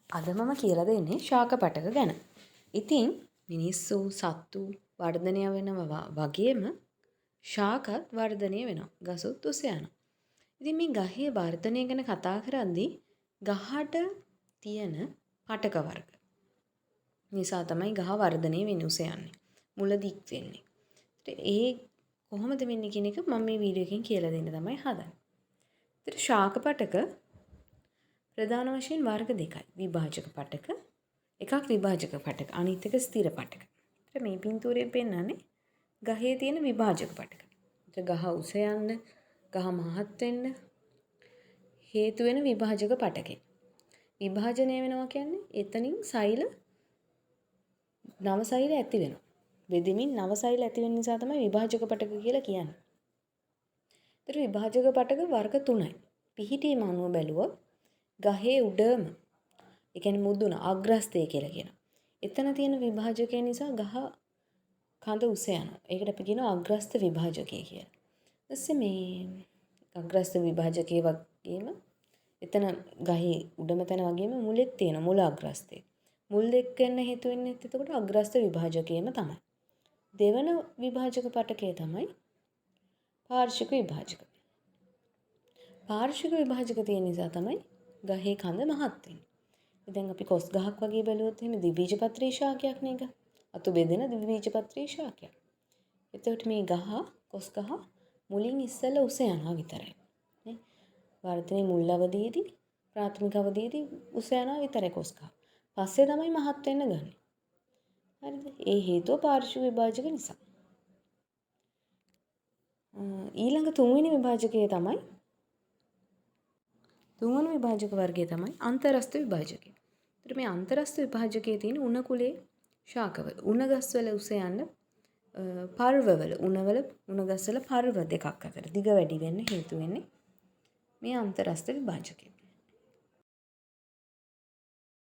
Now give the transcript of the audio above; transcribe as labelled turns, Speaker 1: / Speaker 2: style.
Speaker 1: අද මම කියලා දෙන්නේ ශාක පටක ගැන. ඉතින් මිනිස්සු සත්තු වර්ධනය වෙනවා වගේම ශාකත් වර්ධනය වෙනවා. ගසුත් උස යනවා. ඉතින් මේ ගහේ වර්ධනය ගැන කතා කරද්දී ගහට තියෙන පටක වර්ග නිසා තමයි ගහ වර්ධනය වෙන්නේ උස යන්නේ. මුල දික් වෙන්නේ. ඒ කොහොමද වෙන්නේ කියන එක මම මේ වීඩියෝ එකෙන් කියලා දෙන්න තමයි හදන්නේ. ඒතර ශාක පටක ප්‍රධාන වශයෙන් වර්ග දෙකයි. විභාජක පටක එකක් විභාජක පටක අනිත් එක ස්ථිර පටක. ඒතර මේ පින්තූරයෙන් පෙන්නන්නේ ගහේ තියෙන විභාජක පටක. ඒතර ගහ උස යන්න, ගහ මහත් වෙන්න හේතු වෙන විභාජක පටකේ. විභාජනය වෙනවා කියන්නේ එතනින් සෛල නව සෛල ඇති වෙනවා. වෙදෙමින් නව සෛල ඇති වෙන නිසා තමයි විභාජක පටක කියලා කියන්නේ. ඒතර විභාජක පටක වර්ග 3යි. පිහිටීම අනුව බැලුවොත් ගහේ උඩම ඒ කියන්නේ මුදුන අග්‍රස්තය කියලා කියනවා. එතන තියෙන විභාජකය නිසා ගහ කඳ උස යනවා. ඒකට අපි කියනවා අග්‍රස්ත විභාජකය කියලා. ඊටසේ මේ අග්‍රස්ත විභාජකයේ වගේම එතන ගහේ උඩම තැන වගේම මුලෙත් තියෙන මුල අග්‍රස්තය. මුල් දෙක වෙන්න හේතු වෙන්නේ එතකොට අග්‍රස්ත විභාජකයම තමයි. දෙවන විභාජක පටකය තමයි පාර්ශ්වික විභාජක. පාර්ශ්වික විභාජක තියෙන නිසා තමයි ගහේ කඳ මහත් වෙන්නේ. දැන් අපි කොස් ගහක් වගේ බැලුවොත් එහෙම ද්විබීජපත්‍රී ශාකයක් නේද? අතු බෙදෙන ද්විබීජපත්‍රී ශාකයක්. එතකොට මේ ගහ කොස් ගහ මුලින් ඉස්සෙල්ලා උස යනවා විතරයි. නේ? වර්ධනයේ මුල් අවධියේදී ප්‍රාථමික අවධියේදී උස යනවා විතරයි කොස් ගහ. පස්සේ තමයි මහත් වෙන්න ගන්නේ. හරිද? ඒ හේතුව පාර්ශ්වික විභාජක නිසා. ඊළඟ තුන්වෙනි විභාජකය තමයි තුන්වන විභාජක වර්ගය තමයි අන්තරස්ථ විභාජකය. ඒතර මේ අන්තරස්ථ විභාජකයේ තියෙන උණ කුලේ ශාකවල උණ ගස්වල උස යන පර්වවල උණ ගස්වල පර්ව දෙකක් අතර දිග වැඩි වෙන්න හේතු වෙන්නේ මේ අන්තරස්ථ විභාජකය.